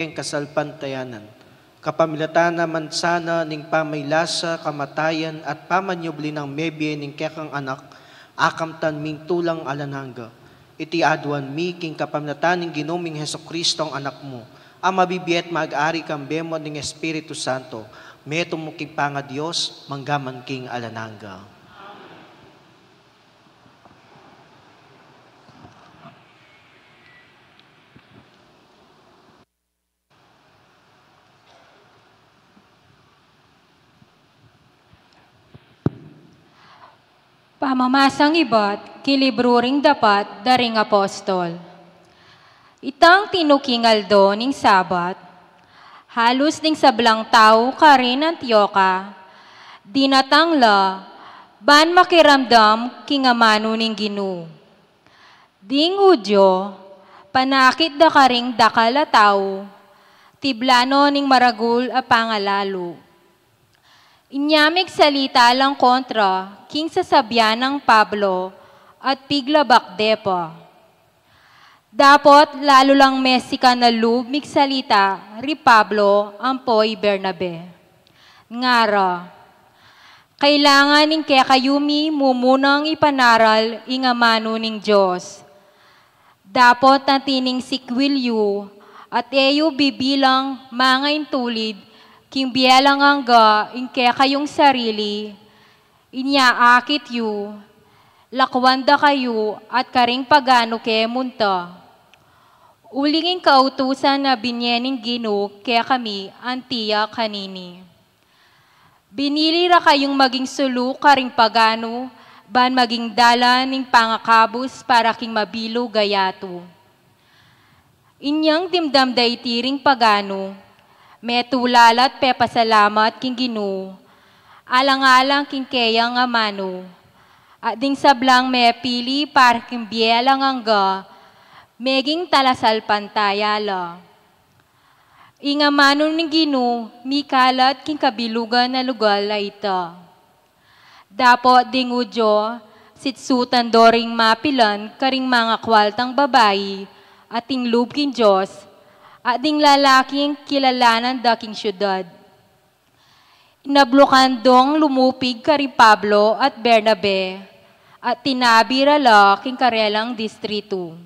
ang kasalpantayanan. Kapamilatan naman sana ning pamaylasa, kamatayan at pamanyubli ng mebye ning kekang anak, akamtan ming tulang alanhangga. Iti aduan mi king kapamilatan ning ginuming Heso Kristo ang anak mo, ang mabibiyet mag-ari kang bemo ning Espiritu Santo, meto mo king panga Diyos, manggaman king alanhangga. Pamamasang ibat, kilibruring dapat, daring apostol. Itang tinukingal do ning sabat, halos ning sablang tao ka rin Antioka, dinatangla, ban makiramdam kingamano ning Ginu. Ding udyo, panakit da ka ring dakala tao, tiblano ning maragul a pangalalo. Inyamig salita lang kontra, king sasabyan ng Pablo at piglabak depa. Dapat lalo lang Mesika na lubmig salita, ri Pablo, ampoy Bernabe. Ngara, kailangan ning kekayumi mumunang ipanaral ingamano ning Diyos. Dapat natining sikwilyo at eyo bibilang mga intulid, king bielang hangga inke kayong sarili, inyaakit yu, lakwanda kayo at karing pagano ke munta. Ulingin kautusan na binyening Gino kaya kami antiya kanini. Binili ra kayong maging sulu karing pagano, ban maging dala ning pangakabus para king mabilo gayato. Inyang dimdam daitiring pagano, metulalat pe pasalamat king Gino, alang-alang king kayang amano, at ding sablang me pili para king bielang angga, meging talasal pantayala. Ingamano ning Gino, mikalat king kabilugan na lugar la ita. Dapat ding udyo, sitsutan doring mapilan karing mga kwaltang babayi, at ting lub king Diyos, at ding lalaking kilalanan daking syudad. Inablokan dong lumupig kari Pablo at Bernabe, at tinabirala king karelang distrito.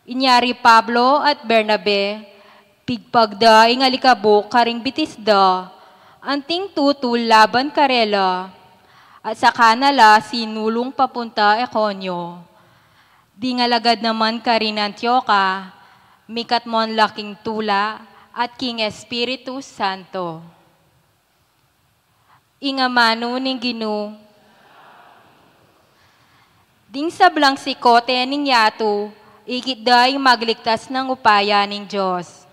Inyari Pablo at Bernabe, pigpagda ing alikabok karing bitisda, anting tutul laban karela, at sa kanala sinulong papunta Iconio. Di ngalagad naman karin Antioka, mikat mon laking tula at king Espiritu Santo. Ingamano ning Gino. Ding sablang sikote ning yato, ikit daing magligtas ng upaya ning Diyos.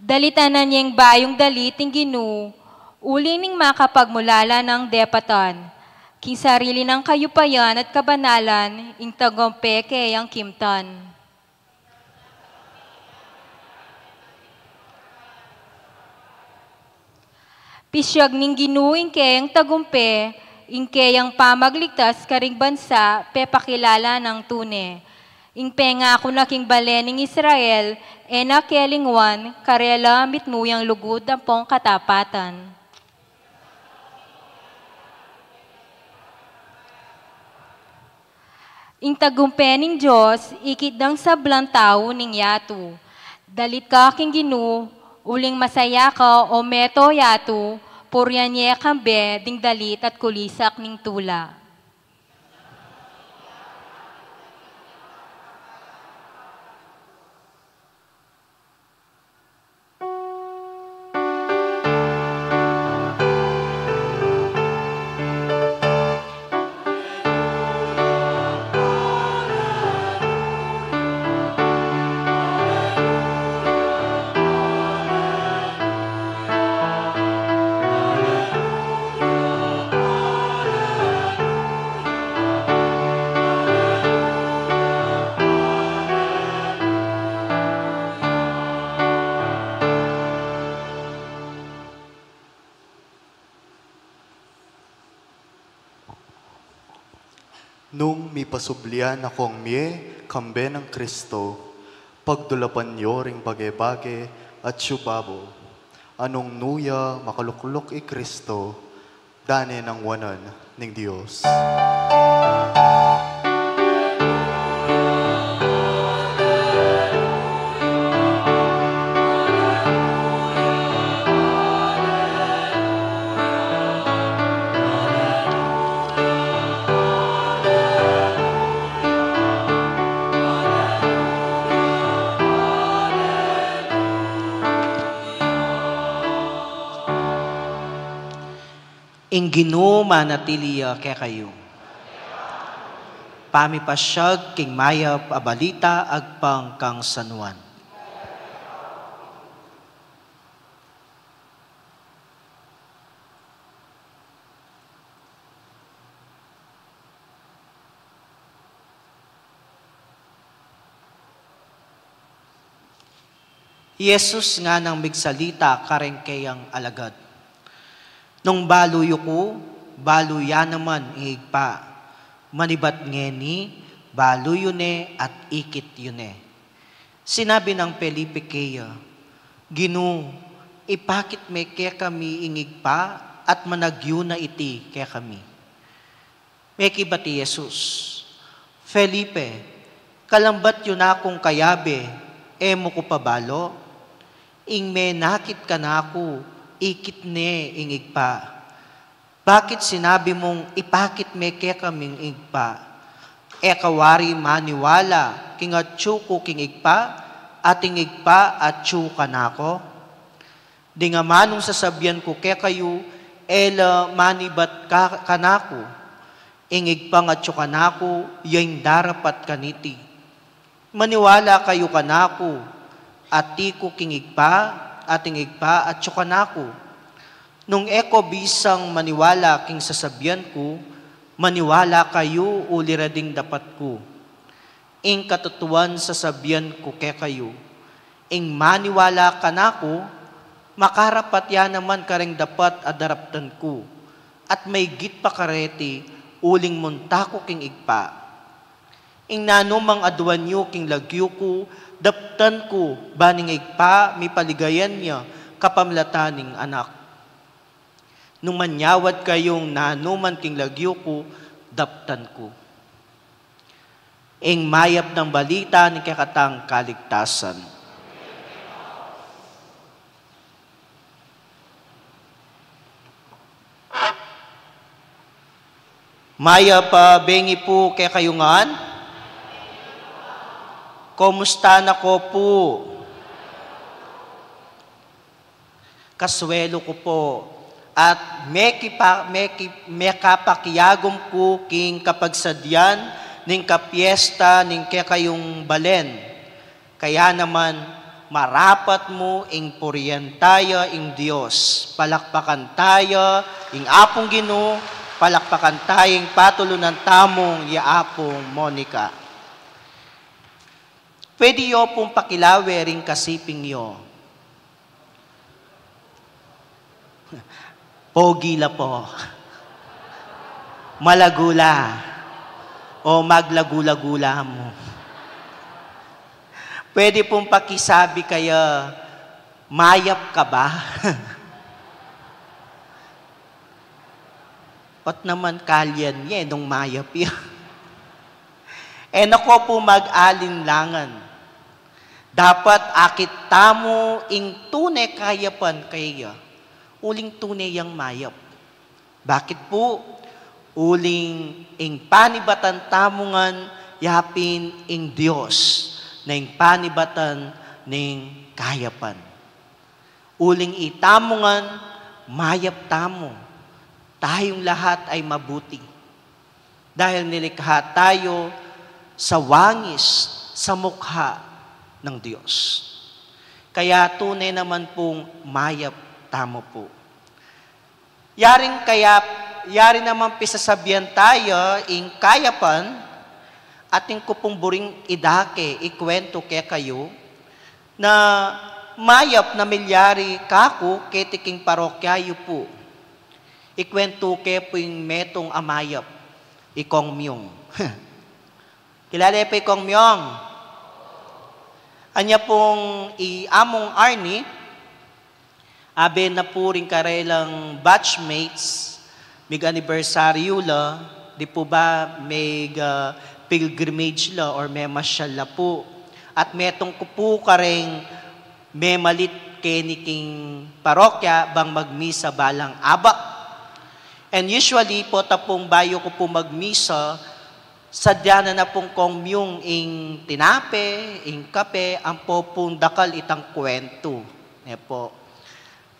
Dalitanan niyang bayong daliting Gino, uli ning makapagmulala ng depatan, king sarili ng kayupayan at kabanalan, ing tagompe kayang kimtan. Pisyag ning Gino ing kayang tagumpe, ing kayang pamagligtas karing bansa, pe pakilala ng tune. Ing pengako na king balening Israel, ena kelingwan, karela mitmuyang lugod ang pong katapatan. Ing tagumpe ning Diyos, ikidang sablang tao ning yato. Dalit ka king Gino, uling masaya ka o meto yato, puryan niya kambe ding dalit at kulisak ning tula. ipasublian akong mie kambe ng Kristo, pagdulapan nyo ring bagay-bagay at syubabo. Anong nuya makaluklok Kristo, dane ng wanan ng Diyos. Ing Ginoo manatiliya kay kayo. Pamipasyag king mayap abalita agpang kang sanuan. Jesus nga nang migsalita kareng kayang alagad. Nung baluyo ko, baluya naman ihigpa. Manibat ngeni, baluyo ne at ikit yun eh. Sinabi ng Felipe kaya, Ginoo, ipakit me kaya kami ingigpa at managyo na iti kaya kami. Meki ba ti Jesus? Felipe, kalambat yun akong kayabe, emo ko pabalo? Ing me nakit ka na ako, ikit ne ingigpa. Bakit sinabi mong ipakit me kaya kaming igpa? Kawari maniwala, king atsu ko king igpa, at ingigpa atsu ka na ako? Di nga manong sasabihan ko kaya kayo, ela manibat ka kanako, ingigpa atsu ka na ako, yung darapat kaniti. Maniwala kayo kanako, at ti ko king igpa, ating igpa at tsukanako. Nung eko bisang maniwala king sasabihan ko, maniwala kayo ulirading dapat ko. Ing katutuan sasabihan ko kay kayo, ing maniwala ka nako, makarapat yan naman kareng dapat adaraptan ko. At may git pa kareti, uling muntako king igpa. Ing nanumang aduan nyo king lagyo ko, daptan ko, baning igpa, mi paligayan niya, kapamlataning anak. Nung manyawad kayong nanuman king lagyo ko, daptan ko. Ing mayap ng balita ni kakatang kaligtasan. Mayap bengi po kay kayungan. Kumusta na ko po? Kaswelo ko po. At may kapakiyagom ko king kapagsadyan ning kapiesta ning kayong balen. Kaya naman marapat mo ing puriyan tayo ing Diyos. Palakpakan tayo ing apong Ginoo, palakpakan tayo ing patulunan tamong yaapong Monica. Pwede yo pong pakilawe ring kasiping yo. Pogi la po. Malagula. O maglagula-gula mo. Pwede pong pakisabi kaya, mayap ka ba? Pat naman kalyan niya, nung mayap yan. Nako po mag-alinlangan. Dapat akit tamo ing tunay kayapan kaya, uling tunay yang mayap. Bakit po? Uling ing panibatan tamungan yapin ing Diyos na ing panibatan ning kayapan. Uling itamungan mayap tamo. Tayong lahat ay mabuti. Dahil nilikha tayo sa wangis, sa mukha ng Diyos. Kaya tunay naman pong mayap tamo po. Yari naman pisasabihan tayo ing kayapan ating kupong buring idake, ikwento kaya kayo na mayap na milyari kako ketiking parokyayo po. Ikwento kaya po yung metong amayap, ikong miyong. Kilala pa kong Myong. Anya pong among Arnie, abe na po rin karelang batchmates, mig anniversaryo la, di po ba may pilgrimage la or may masyal la po. At metong ko po kareng may malit keniking parokya bang magmisa balang abak. And usually po tapong bayo ko po magmisa, sadya na pong komyong ing tinape, ing kape, ang po pong dakal itang kwento. E po.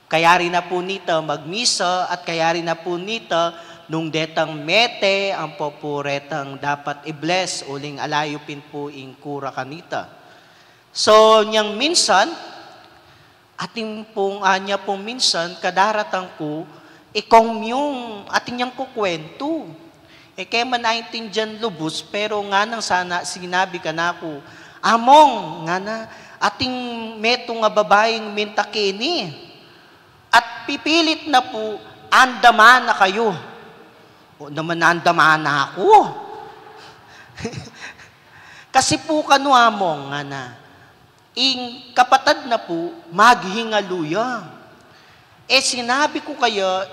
Kaya rin na po nito magmisa at kaya rin na po nito nung detang mete, ang po retang dapat i-bless uling alayupin po ing kura kanita. So, niyang minsan, ating pong anya pong minsan, kadaratang ko, ikomyong ating niyang kukwento. Kaya manaitin dyan lubos, pero nga nang sana sinabi ka na ako, among, nga na, ating meto nga babaeng mintakini. At pipilit na po, andaman na kayo. O naman andaman na ako. Kasi po kanu among, nga na, ing kapatad na po, maghingaluya. Sinabi ko kaya,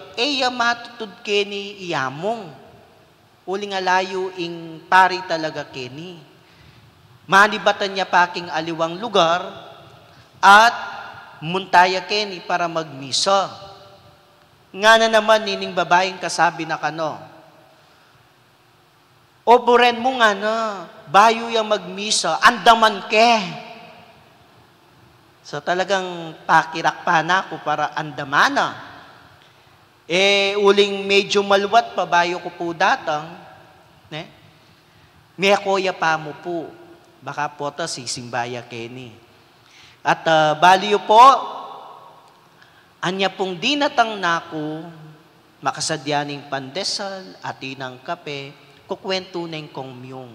matutod kini iyamong. Uling alayo ing pari talaga kini. Manibatan niya paking aliwang lugar at muntaya kini para magmisa. Nga na naman nining babaeng kasabi na kano. Oboren mo nga na, bayo yung magmisa, andaman ke. So talagang pakirakpa na ako para andamana. Uling medyo maluwat pa, bayo ko po datang, may koya pa mo po. Baka po ta si Simbaya Kenny. At baliyo po, anya pong dinatang nako, makasadyaning pandesal, atinang kape, kukwento na yung komyong.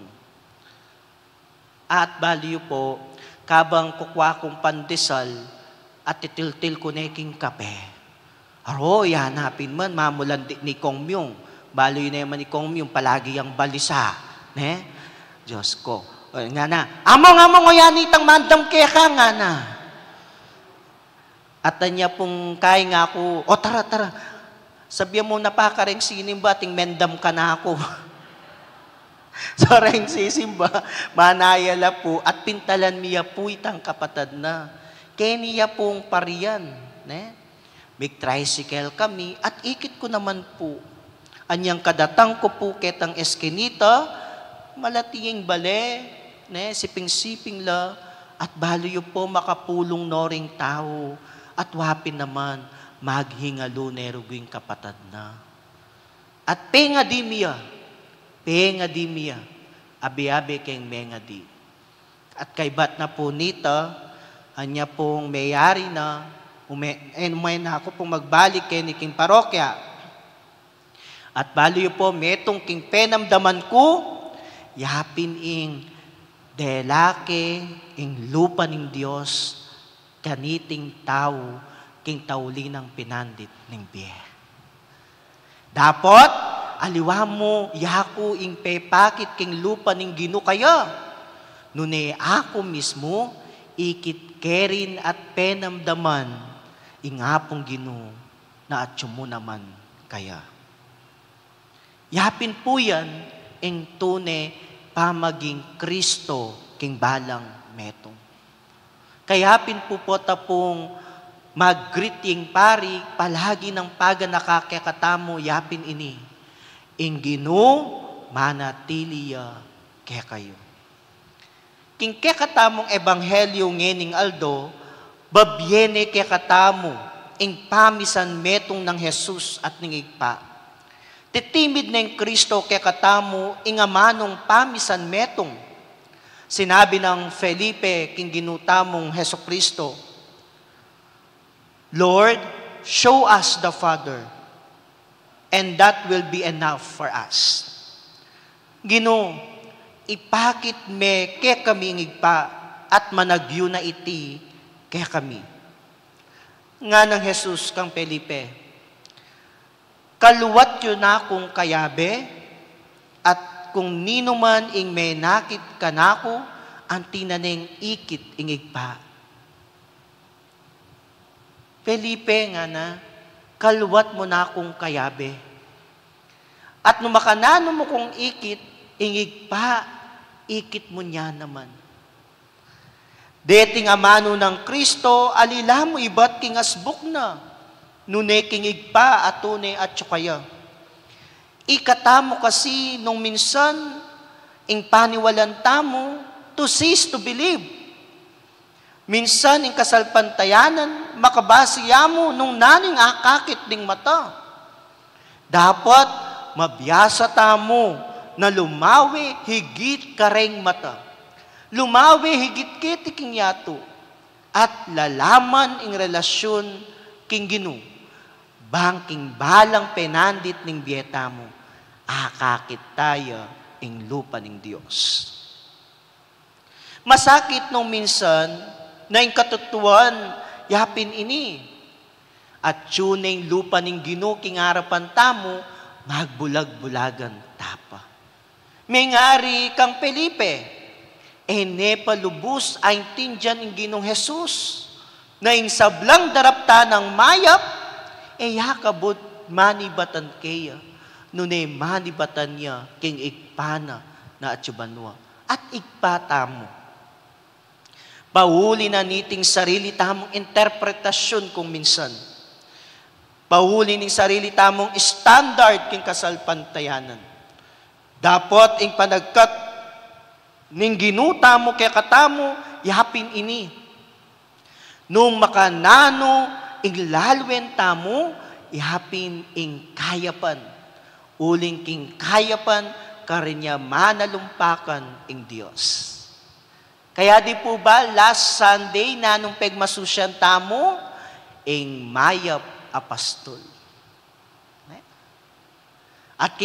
At baliyo po, kabang kukwa kong pandesal, at titil-til ko na yung kape. Aro, hanapin man, mamulan ni Kong Myung. Baloy na yaman ni Kong Myung, palagi ang balisa. Diyos ko. O, nga na, among o yan itang mandam kaya ka nga na. At niya pong kaya nga ako, tara. Sabihan mo na pa ka rin sinimba, ating mendam ka na ako. So, rin sisimba, manayala po, at pintalan miya po itang kapatad na. Kaya niya pong pariyan, may tricycle kami at ikit ko naman po. Anyang kadatang ko po ketang eskinita, malatinging bale, siping-siping la, at baliyo po makapulong noring tao, at wapin naman, maghingalo neruging kapatad na. At penga di miya, abi-abi keng menga di. At kay bat na po nita, anya pong mayari na, umay na ako pong magbalik kay ni king parokya. At baliyo po, metong king penamdaman ko, yapin ing delake, ing lupa ning Diyos, kaniting tao, king tauli ng pinandit ning biye. Dapat, aliwa mo, yaku ing pepakit king lupa ning Gino kaya. Nune ako mismo, ikit kerin at penamdaman, ingapong Gino na atyo mo naman kaya. Yapin po yan, ing tune pamaging Kristo king balang metong. Kayapin po po tapong mag-greeting pari, palagi ng paga nakakakatamo, yapin ini. Ing Gino manatiliya kaya kayo. King kekatamong ebanghelyo ngening Aldo, babyene kaya katamo, ing pamisan metong ng Jesus at ningigpa. Titimid na yung Kristo kaya katamo, ing amanong pamisan metong. Sinabi ng Felipe, king ginutamong Heso Kristo, Lord, show us the Father, and that will be enough for us. Gino, ipakit me kaya kami ngigpa, at managyo na iti, kaya kami. Nga ng Jesus kang Felipe, kaluwat yun na akong kayabe, at kung nino man ing may nakit kanako, ang tinaneng ikit ingigpa. Felipe nga na, kaluwat mo na akong kayabe. At numakanano mo kong ikit, ingigpa, ikit mo niya naman. Deting amano ng Kristo, alila mo iba't kingasbuk na, nune kingigpa at tunay at tsukaya. Ikatamo kasi nung minsan, ing paniwalan tamo, to cease to believe. Minsan, ing kasalpantayanan, makabasiya mo nung naning akakit ding mata. Dapat, mabiyasa tamo na lumawi higit kareng mata. Lumawi higit kitiking yato at lalaman ing relasyon king Ginoo. Bangking balang penandit ning biyeta mo, akakit tayo ing lupa ning Diyos. Masakit nung minsan na ing katutuan yapin ini. At tunay lupa ning Ginoo king harapan tamo, magbulag-bulagan tapa. May ngari kang Felipe, ene palubos ay tindyan ng Ginoong Jesus, na ing sablang darapta ng mayap, yakabot manibatan kaya, nunay manibatan niya king ikpana na atsubanwa, at ikpata mo. Pauli na niting sarili tamong interpretasyon kung minsan. Pauli ning sarili tamong standard king kasalpantayanan. Dapat ing panagkat ning ginuta mo kaya katamo, yapin ini. Nung makanano, ing lalwen tamo, yapin ing kayapan. Uling king kayapan, karinya manalumpakan ing Diyos. Kaya di po ba, last Sunday, nanong pegmasusyan tamo, ing mayap apostol. At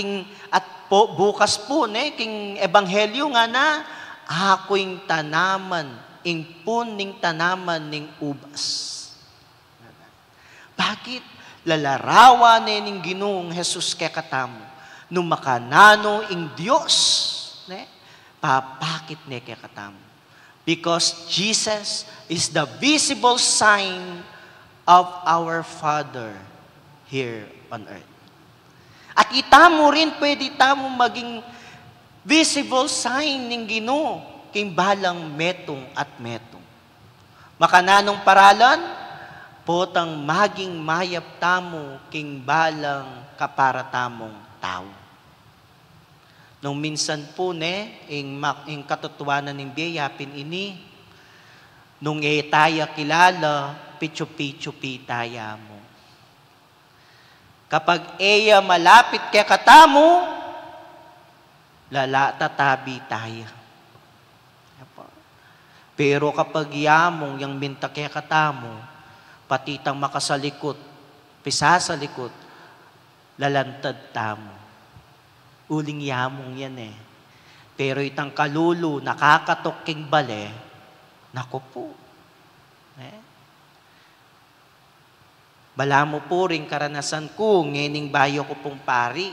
bukas po, king ebanghelyo nga na, ako'y tanaman, ing puning tanaman ning ubas. Bakit? Lalarawan ning Ginoong Jesus kaya katamo, nung makanano ing Diyos, papakit ne kaya katamo. Because Jesus is the visible sign of our Father here on earth. At itamo rin, pwede tamo maging visible sign ng Ginoo, king balang metong at metong. Makananong paralan, potang maging mayap tamo, king balang kaparatamong tao. Nung minsan po, ing katutuwanan ng biyayapin ini, nung taya kilala, pichupi-chupi taya mo. Kapag eya malapit kaya katamo, tatabi tayo. Pero kapag yamong yung minta kaya katamo, patitang makasalikot, pisasalikot, lalantad tamo. Uling yamong yan Pero itang kalulu, nakakatok king bale, naku po. Bala mo po rin karanasan ko, ngening bayo ko pong pari.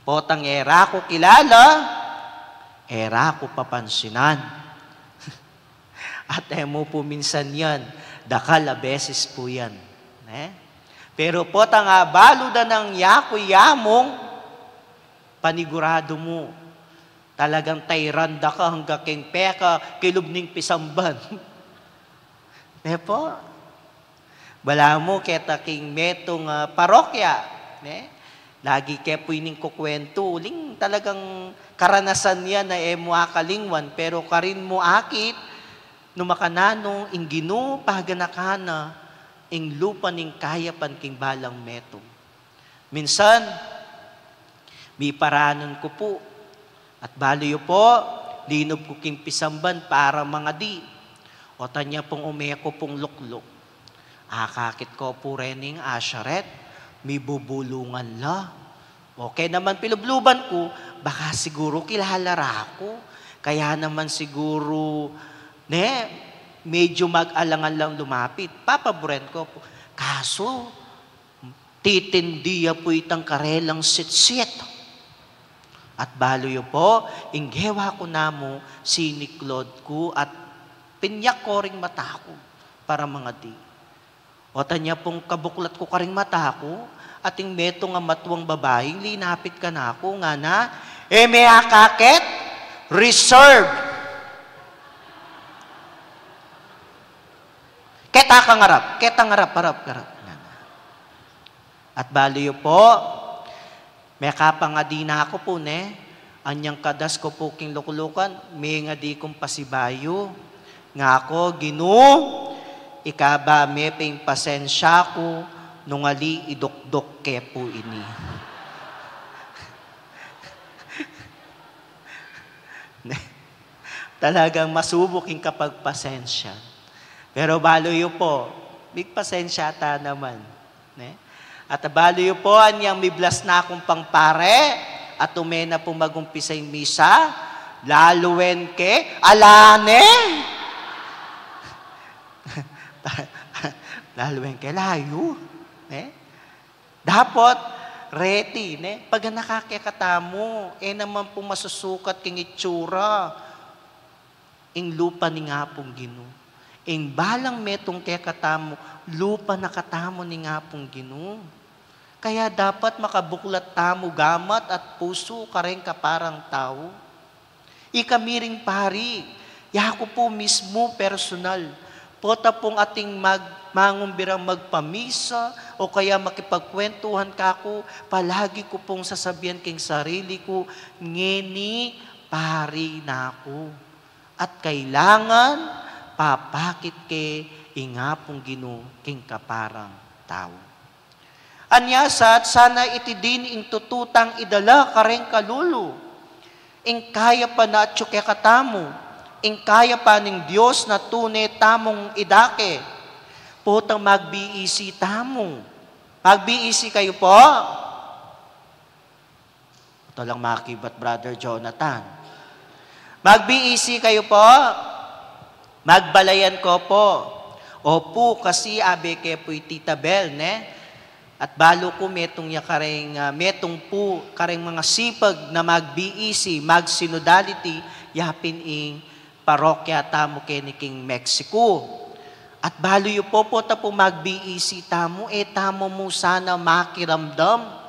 Potang era ko kilala, era ko papansinan. At mo po minsan yan, dakala beses po yan. Pero potang baludan ng yakoy yamong, panigurado mo, talagang tayranda ka hanggang king peka, kilubning pisamban. Po? Bala mo, keta king metong parokya. Lagi kaya po ining kukwento. Uling talagang karanasan niya na mo akalingwan. Pero karin mo akit, numakanano, ing Ginoo, paganakana, ing lupa ning kayapan king balang metong. Minsan, may paranon ko po. At baliyo po, linob ko king pisamban para mga di. O tanya pong umeko pong luklok. Akakit ko po rening asyaret, may bubulungan la. Okay naman pilubluban ko, baka siguro kilalara ako. Kaya naman siguro, medyo mag-alangan lang lumapit. Papaboren ko po. Kaso, titindiya po itang karelang sit-sit. At baloyo po, inggewa ko namo siniklod ko at pinyak ko ring mata ko para mga di. O tanya pong kabuklat ko karing mata ko, ating meto nga matuwang babaeng, linapit ka na ako nga na, may akakit, reserve. Ketang harap. At baloyo po, may kapangadi na ako po, anyang kadas ko po king lukulukan, may nga di kong pasibayo. Nga ako, Gino, ikaba may ping pasensya ko, nung ali idukdok ke po ini. Talagang masubok yung kapag pasensya. Pero baloyo po, big pasensya ta naman. At baloyo po, anyang miblas na akong pangpare, at umena po magumpisay misa, laluwen ke, alane! Laluwen ke, layo. Dapat, ready. Pag nakakikata mo, naman po masusukat king itsura, ing lupa ni nga pong Gino. Ing balang metong kaya katamo, lupa na katamo ni nga pong Gino. Kaya dapat makabuklat tamo gamat at puso kareng kaparang tao. Ikamiring pari, yako po mismo personal. Pota pong ating mangumbirang magpamisa o kaya makipagkwentuhan kako, palagi ko pong sasabihan king sarili ko, ngeni pari na ako. At kailangan papakit ke ingapong Gino king kaparang tao. Anyasat, sana iti din ing tututang idala kareng kalulu. Ing kaya pa na atsuke katamo. Ing kaya pa ning Diyos na tunay tamong idake. Putang magbiisi tamo. Magbiisi kayo po. Ito lang makibat, Brother Jonathan. Magbiisi kayo po. Magbalayan ko po. Opo, kasi abe ke po Tita Bel, At balo ko metong metong po kareng mga sipag na mag-BEC, mag-synodality, yapin ing parokya tamo keniking Mexico. At balo yu po tapo mag-BEC tamo, tamo mo sana makiramdam.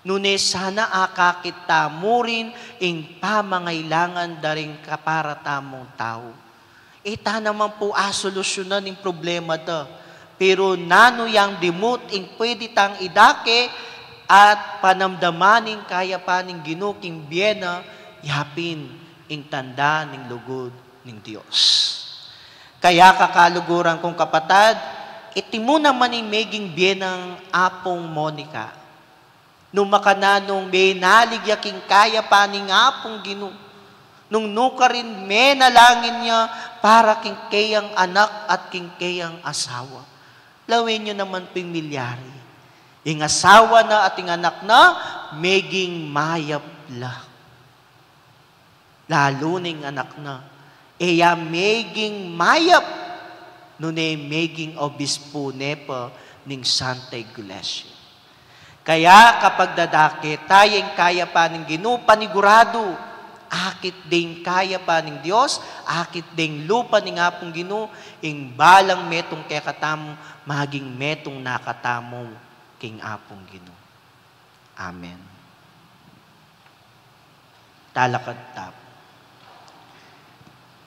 Nune sana akakit tamo rin ing pamangailangan daring kapara tamong tao. Ita naman po solusyonan ng problema to. Pero nano yang dimut ing pwede tang idake at panamdamaning kaya paning ginuking biyena yapin ing tanda ning lugod ning Dios. Kaya kakaluguran kong kapatad, iti mo naman ing meging biyenang apong Monica. Nung makananong may naligyaking kaya paning apong Gino. Nung nuka rin may nalangin niya para king kayang anak at king kayang asawa. Lawin nyo naman pimilyari. Ing asawa na at ing anak na, meging mayap la. Lalo ning anak na, meging mayap, nune meging obispo nepa ning Santa Iglesia. Kaya kapag dadaki, tayong kaya pa ng Gino, panigurado, akit ding kaya pa ng Diyos, akit ding lupa ng apong Gino, ing balang metong kaya katamo, maging metong nakatamo king apong Gino. Amen. Talakad tap.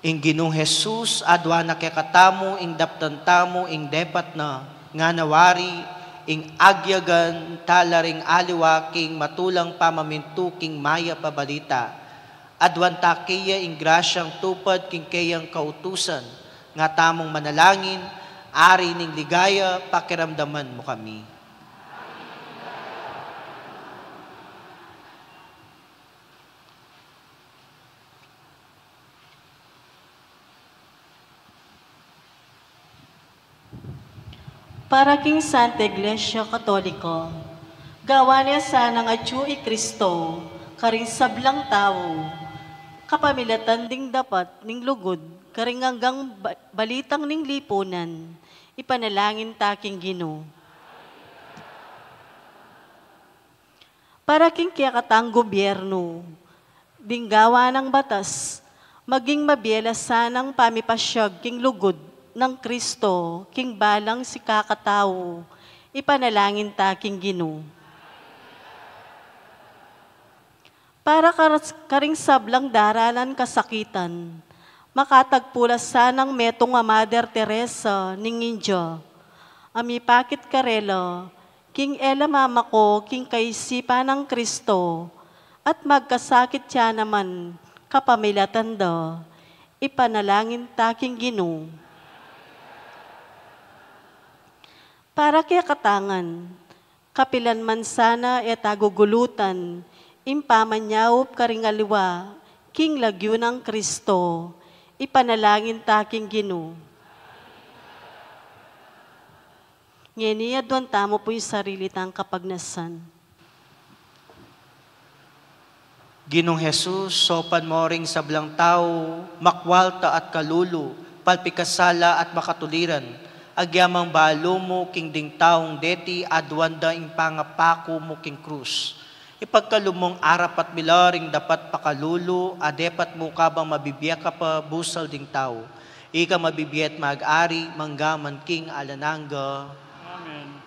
Ing Ginong Jesus, adwa na kaya katamo, ing daptan tamo, ing depat na nga nawari, ing agyagan, talaring aliwa, king matulang pamamintu, king maya pabalita, adwan takiya ing grasyang tupad king kayang kautusan, nga tamong manalangin, ari ning ligaya, pakiramdaman mo kami. Para king Santa Iglesia Katoliko, gawa niya sana nga i Kristo, karing sablang tao, kapamilatan ding dapat ning lugod, karing hanggang balitang ning lipunan, ipanalangin taking Gino. Para king kiyakatang gobyerno, dinggawa ng batas, maging mabiela sanang pamipasyag king lugod ng Kristo, king balang si kakatao, ipanalangin ta king Ginoo. Para karing sablang daralan kasakitan, makatagpulas sanang metong nga Mother Teresa ning India, amipakit karelo, king ela mama ko, king kaisipa ng Kristo, at magkasakit siya naman, kapamilatan da, ipanalangin taking Ginoo. Para kaya katangan, kapilan man sana etagugulutan, impamanyawop karingaliwa, king lagyo ng Kristo, ipanalangin taking Ginoo. Ngeniya doon tamo po yung sarili tang kapagnasan. Ginong Jesus, sopan mo ring sablang tao, makwalta at kalulu, palpikasala at makatuliran, agyamang balo mo king ding taong deti, adwanda ing pangapako mo king krus. Ipagkalumong arap at milaring dapat pakalulu, adepat mo kabang mabibiyak ka pa busal ding tao. Ika mabibiyat mag-ari, manggaman king alananga. Amen.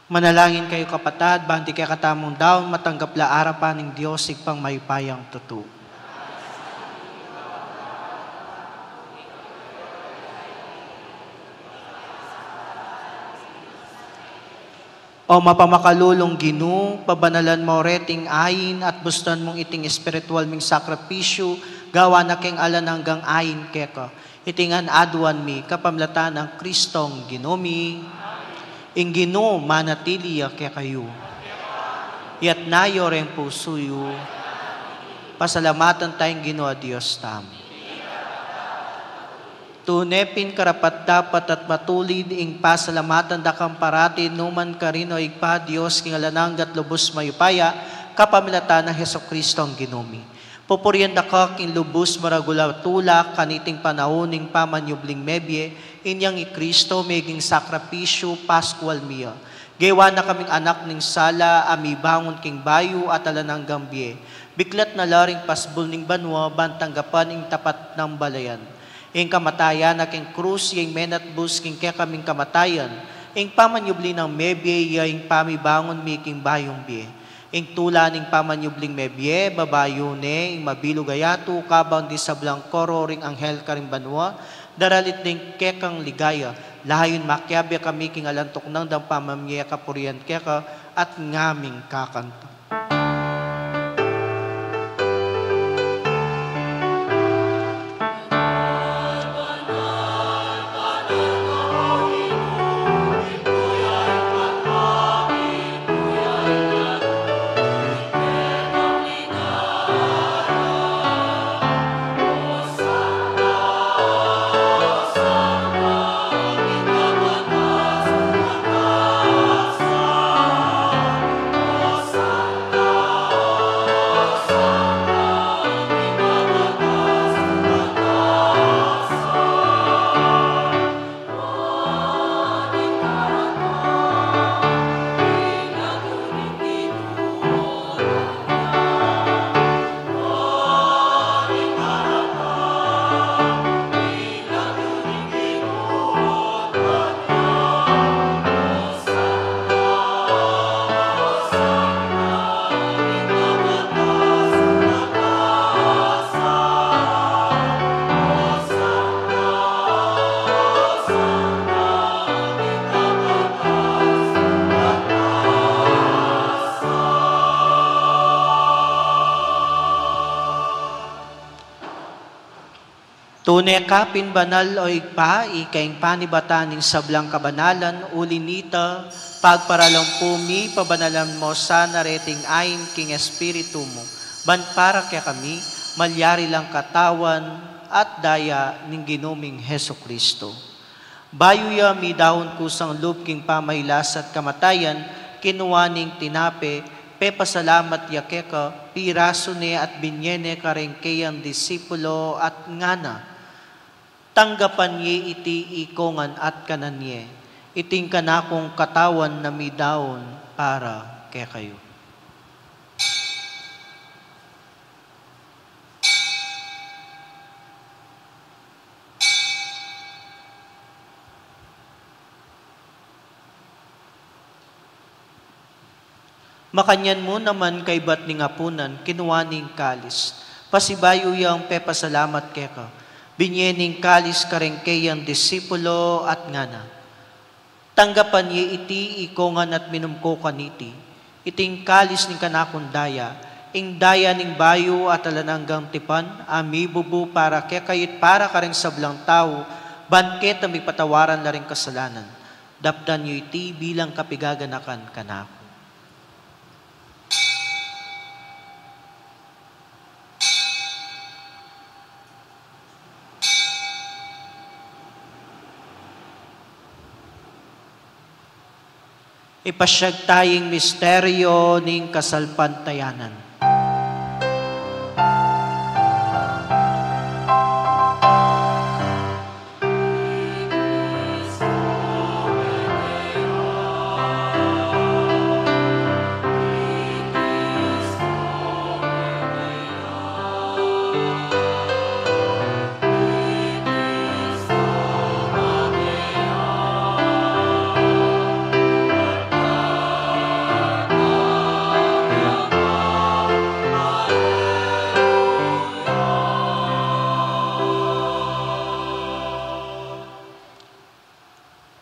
Manalangin kayo kapatad, banti kaya katamong daon, matanggap la arapan ng Diyos, igpang maypayang tutu. O mapamakalulong Ginoo, pabanalan mo reting ayin at bustan mong iting espiritual ming sakripisyo, gawa na keng alan hanggang ayin keka. Itingan aduan mi, kapamlatan ng Kristong Ginomi. Ing Ginoo manatiliya kaya kayo. Yat nayo rin pusuyo. Pasalamatan tayong Ginoo Diyos tam. Tunepin karapat dapat at matulid ing pasalamatan dakang parati numan karino igpa Diyos kingalanang gat lubos mayupaya kapamilatan na Heso Kristo ang Ginomi. Pupurian daka king lubos maragula tulak kaniting panahon ing pamanyubling mebye inyang i Kristo meging sakrapisyo Pascual miya. Gewa na kaming anak ning sala ami bangon king bayu at alanang gambye. Biklat na laring pasbul ning banwa bantanggapan ing tapat ng balayan. Ing kamatayan na king krus, yung menatbus king kaya kaming kamatayan, ing pamanyubli ng mebye, yung pamibangon mi king bayong biye. Ing tula ning pamanyubling mebye, babayo ne, ing mabilog ayato, kabaw di sablang koro, ring anghel karing banwa, daralit ning kekang ligaya, lahayon makyabya kami king alantok nang dang pamamye kapurian keka, at ngaming kakanta. Tunay kapin banal o igpa, ikaing panibataning sablang kabanalan, ulinita, pagparalang pabanalan mo sa nareting ayin king espiritu mo. Ban para kaya kami, malyari lang katawan at daya ning Ginoming Heso Kristo. Bayuya mi daon kusang loob king pamailas at kamatayan, kinuwaning tinape, pepasalamat yakeka, piraso ne at binyene karengkeyang disipulo at ngana. Tanggapan ye iti ikongan at kananye, iting kanakong katawan na midaon para kay kayo. Makanyan mo naman kay bat ning apunan, kinuwaning kalis, pasibayo yang pepasalamat keka, binyening kalis karengkeyang disipulo at ngana. Tanggapan ye iti ikongan at minumko kaniti. Iting kalis ning kanakundaya, ing daya ning bayo at alananggang tipan, amibubu para kekayit para kareng sablang tao, banket na may patawaran na rin kasalanan. Dapdan yo iti bilang kapigaganakan kanako. Ipasyag tayong misteryo ning kasalpantayanan.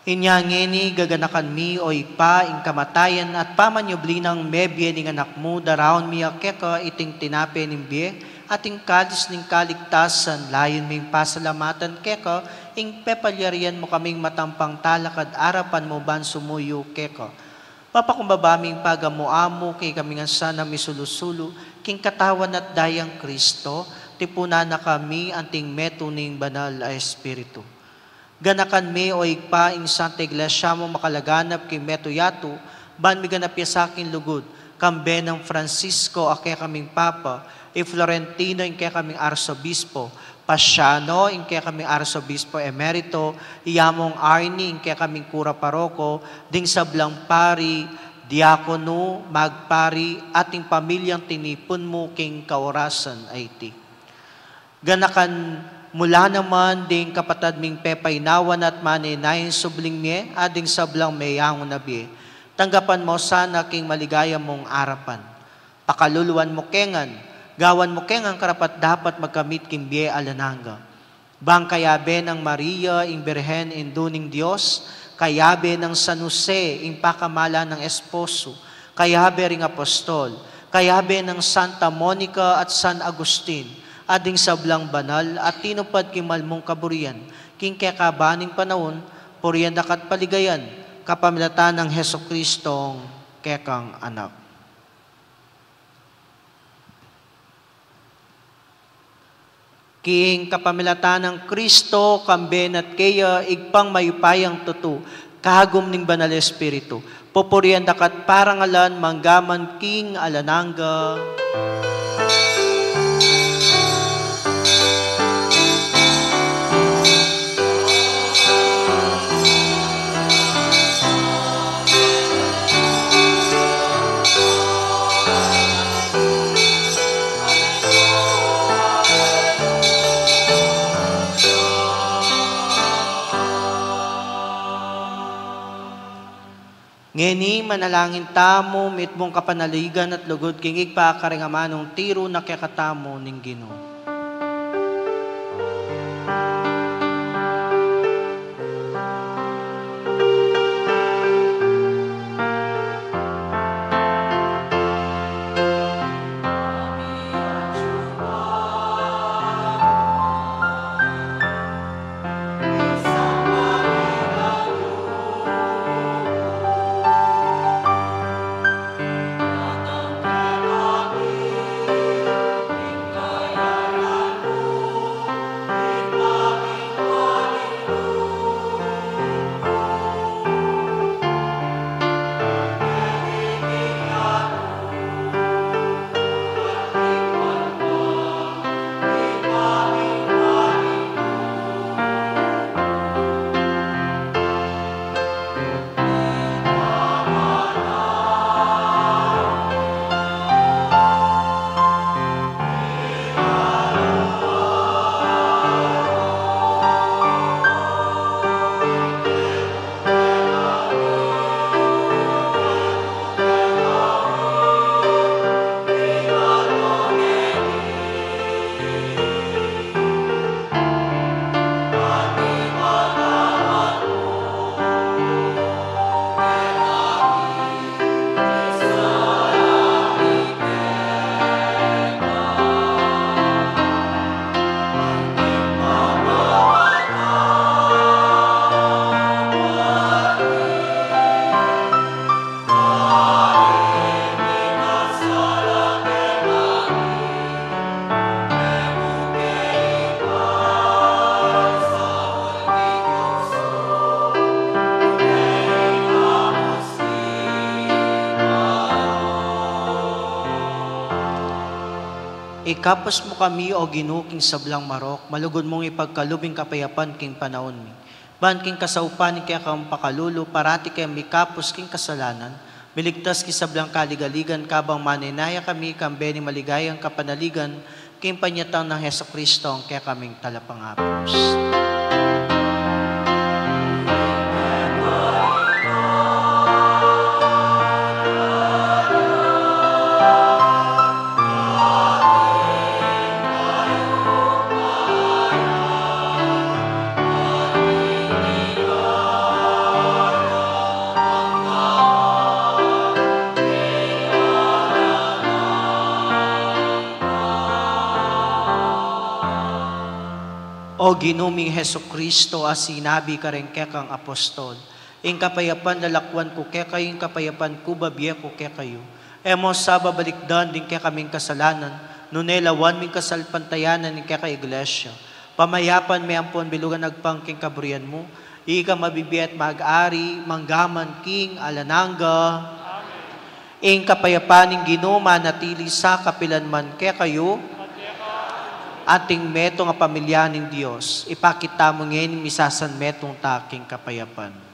Inyangeni gaganakan mi o ipa ing kamatayan at pamanyubli ng mebye ning anak mo daraon mi akeka iting tinape ning biye ating kalis ning kaligtasan layon ming pasalamatan keka ing pepalyarian mo kaming matampang talakad arapan mo ban sumuyo keka. Papakumbabaming pagamuamo kay kami nga sana misulusulo king katawan at dayang Kristo tipunan na kami anting meto ning banal a Espiritu. Ganakan mi o igpa ing Santa Iglesia mo makalaganap kay meto yato ban mi ganap sa akin lugod kambe ng Francisco ake kaming Papa e Florentino ing kaya kaming Arsobispo Pasiano ing kaya kaming Arsobispo Emerito iyamong Arnie ing kaya kaming Kura Paroko ding sablang pari diakono magpari ating pamilyang tinipon mo king kaorasan ay ti. Ganakan mula naman ding kapatad ming pepainawan at maninayin subling miye ading sablang mayang nabi. Tanggapan mo sana king maligaya mong arapan. Pakaluluan mo kengan, gawan mo kengan karapat dapat magkamit king biye alananga. Bang kayabe ng Maria ing Birhen induning Diyos, kayabe ng San Jose ing pakamala ng esposo, kayabe ring apostol, kayabe ng Santa Monica at San Agustin, ading sablang banal at tinupad kimalmong kaburian, king kekabaning panahon, puriyan dakat paligayan, kapamilatan ng Heso Kristong kekang anak. King kapamilatan ng Kristo, kamben at kaya igpang mayupayang tutu, kahagom ning banal Espiritu, pupuriyan dakat parangalan, manggaman king alananga. Ngeni manalangin tamo, mitmong kapanaligan at lugod kingig pa karingamanong tiro na kekatamo ning Ginoo. Ikapos mo kami o ginuking sablang marok, malugod mong ipagkalubing kapayapan king panahon mi. Ban king kasaupan kaya kang pakalulo, parati kaya mikapos king kasalanan, miligtas ki sablang kaligaligan kabang maninaya kami kambe ni maligayang kapanaligan, king panyatang ng Heso Kristo ang kaya kaming talapangapos. ginuming Heso Kristo, as sinabi ka rin kekang apostol. Ing kapayapan lalakwan ko kekayo, ing kapayapan ko babiya ko kekayo. Emo sa babalikdan din kaya kaming kasalanan, nunelawan ming kasalpantayanan ing keka iglesia. Pamayapan may ampon bilugan nagpangking kaburian mo, ika mabibiyat mag-ari, manggaman king alananga. Ing kapayapaning ginuma natili sa kapilanman kaya kayo, ating metong nga pamilya ng Diyos, ipakita mo ngayon misasan metong taking kapayapan.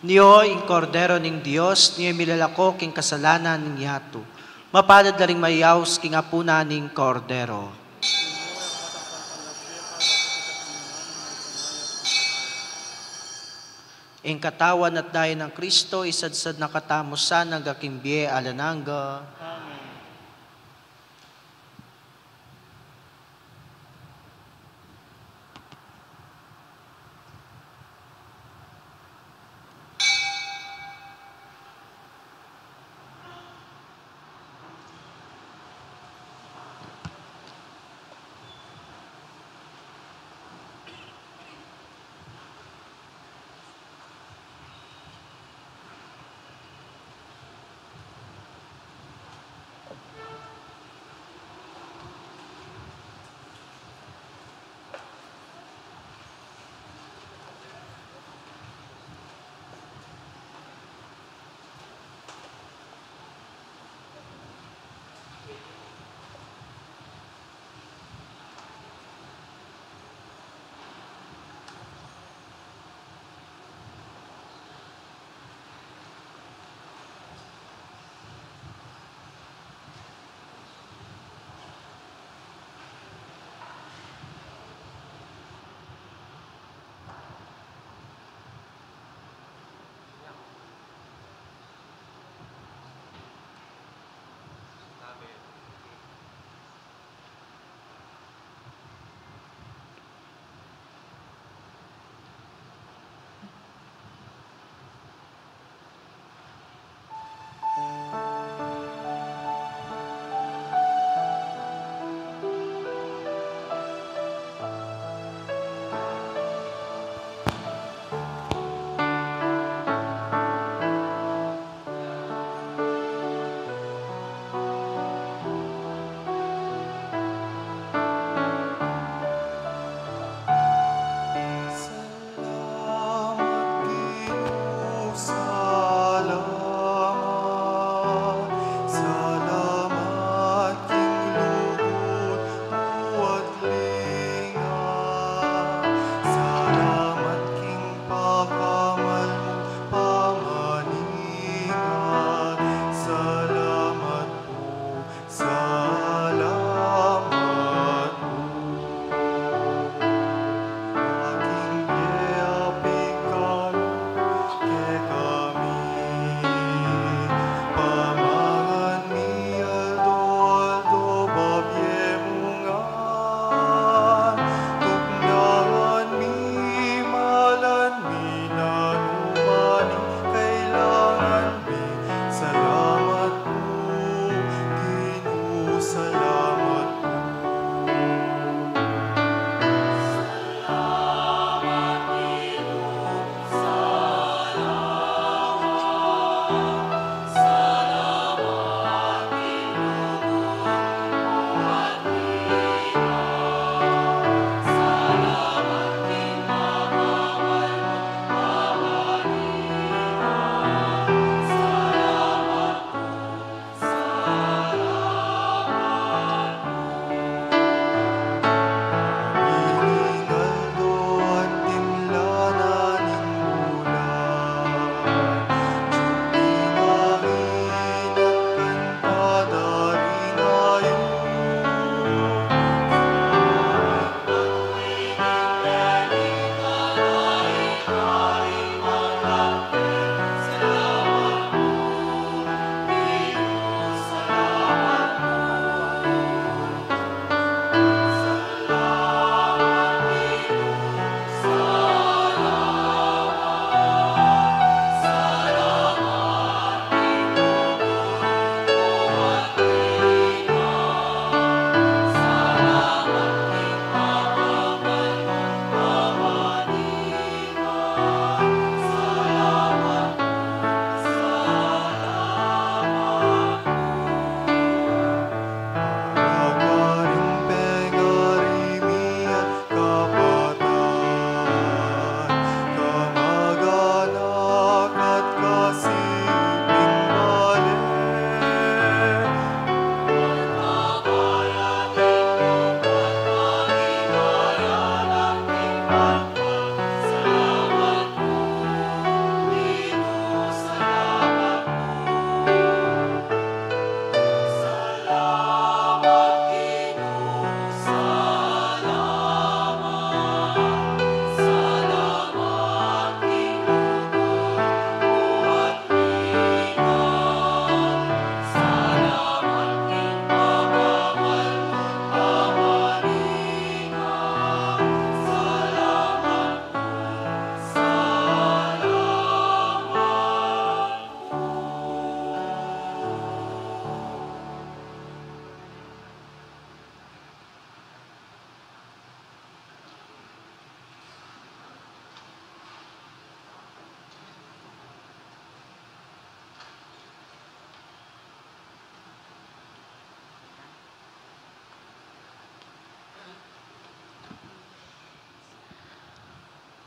Niyo, ing kordero ning Dios, niyo milalako king kasalanan ning yato. Mapalad na ring mayaws king apuna ning kordero. Ing katawan at dayan ng Kristo, isadsad na katamusan ng gakimbye alananga.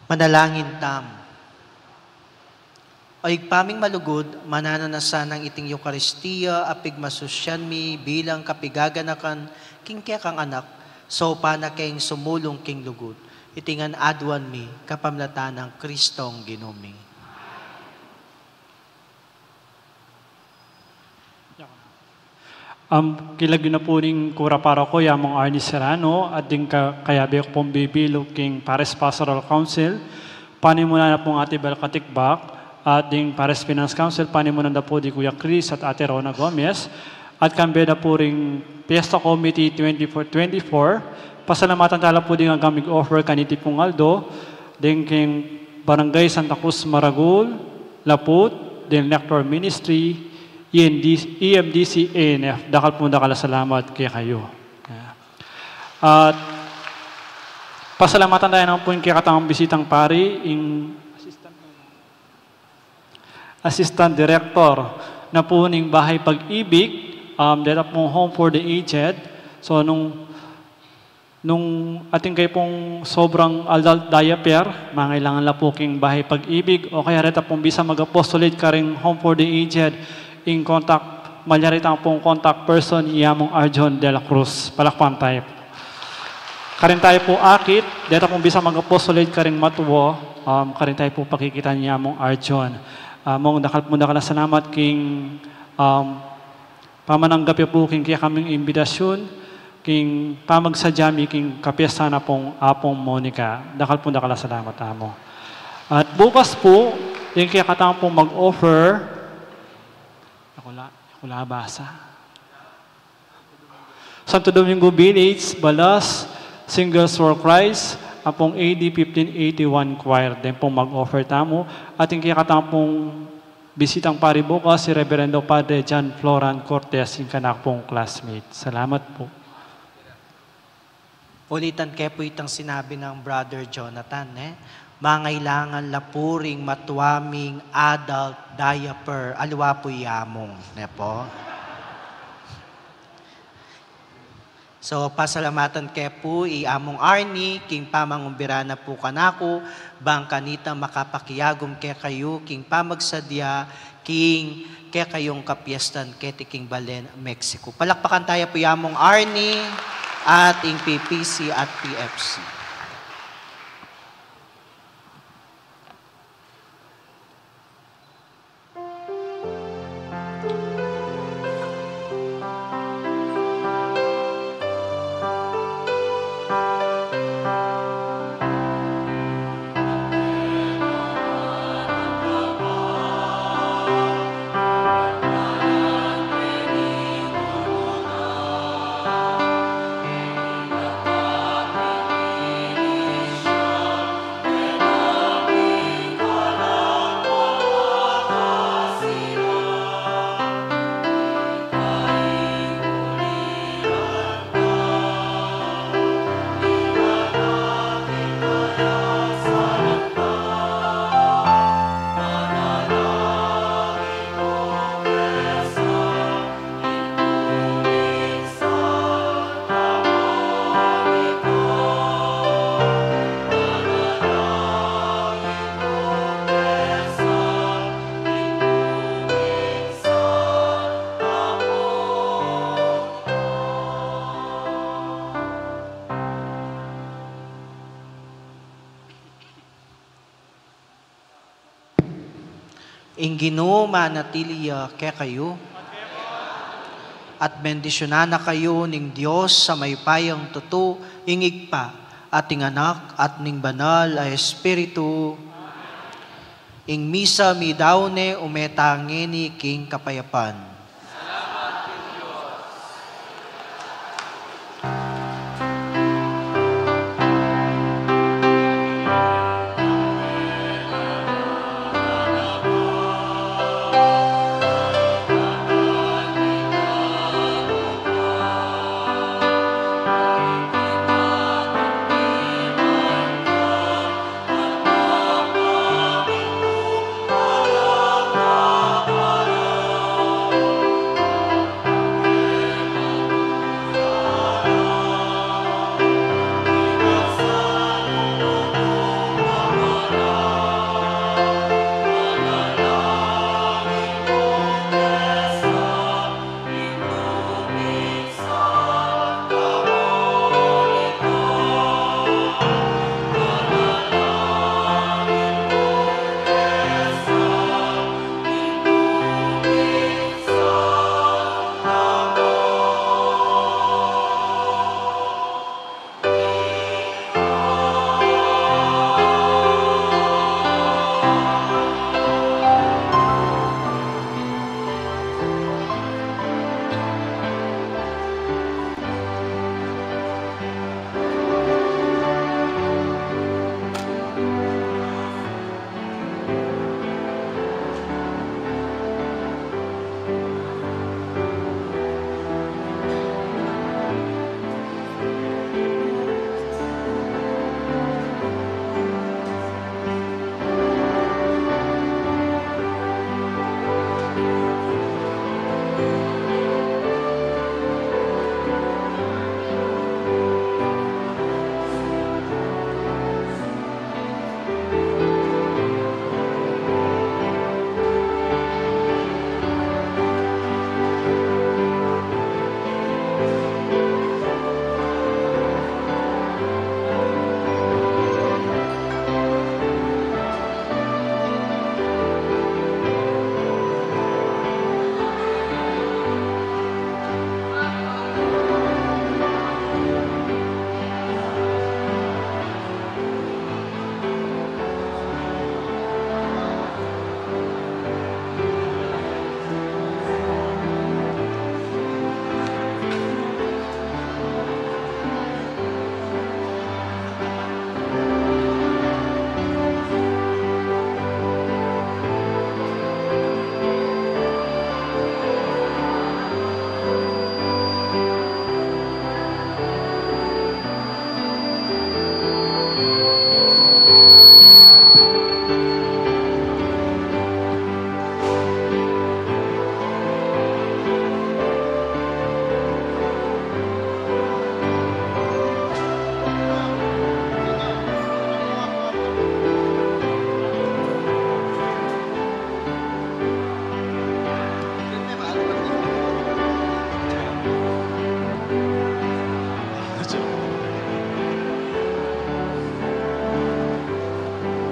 Manalangin tam. Oig paming malugod, manananasan ng iting Eukaristiya, apig masusyan mi bilang kapigaganakan king kaya kang anak, so pana keng sumulong king lugod. Itingan adwan mi, kapamlatan ng Kristong ginumi. Kilagyo na po ning kura para ko, yamong Arnie Serrano, at din kayabi ko pong bibilog king Paris Pastoral Council, panimuna na pong Ate Bel Katikbak, at din Paris Finance Council, panimuna na po di Kuya Chris at Ate Rona Gomez, at kambi na po ring Fiesta Committee 2424, pasalamatan tala po din ang gamig offer kaniti pong Aldo, din king Barangay Santa Cruz Maragul, Laput, din Lector Ministry, EMDC, ANF, dakal po salamat kaya kayo. At pasalamatan tayo naman po yung kakatamang bisitang pari, yung Assistant Director na po ng Bahay Pag-ibig, dito pong Home for the Aged. So, nung ating kayo pong sobrang adult diaper, mangailangan lang po king Bahay Pag-ibig, o kaya rita pong bisa mag-apostolate ka rin Home for the Aged, in contact, malyarita pong contact person, iyamong Arjon de la Cruz. Palakpan tayo. Karin tayo po akit, dito pong bisa mag-apostolate ka rin matuwo, karin tayo po pakikita niya mong Arjon. Mong dakal na salamat king pamananggap po king kaya kaming imbitasyon, king pamagsadyami king kapiesta na pong Apong Monica. Dakal na salamat amo. At bukas po, yung kaya katang pong mag-offer, Wala basa. Santo Domingo Village, Balas, Singles for Christ, apong AD 1581 Choir, din pong mag-offer tamo. At yung kaya pong bisitang pari bukas, si Reverendo Padre John Floran Cortez, yung kanak pong classmate. Salamat po. Ulitan kayo po itang sinabi ng Brother Jonathan, mangailangan lapuring matuaming adult diaper, aliwa po yamong. Po. So, pasalamatan kayo po, iamong Arnie, king pamangumbira na po kanako, bang kanita makapakiyagom kaya kayo, king pamagsadya, king kaya kayong kapiestan, keti king Balen, Mexico. Palakpakan tayo po yamong Arnie, at ing PPC at PFC. Ginoo manatiliya kaya kayo at bendisyonan na kayo ning Diyos sa may payang tuto, ingig pa, ating anak at ning banal ay Espiritu. Ing misa mi daune umetangeni king kapayapan.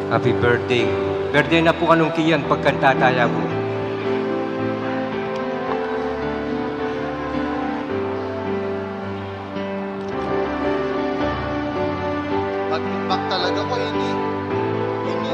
Happy birthday. Birthday na po kanong kiyan pagkantataya po. Pag-feedback talaga ko, ini. Ini.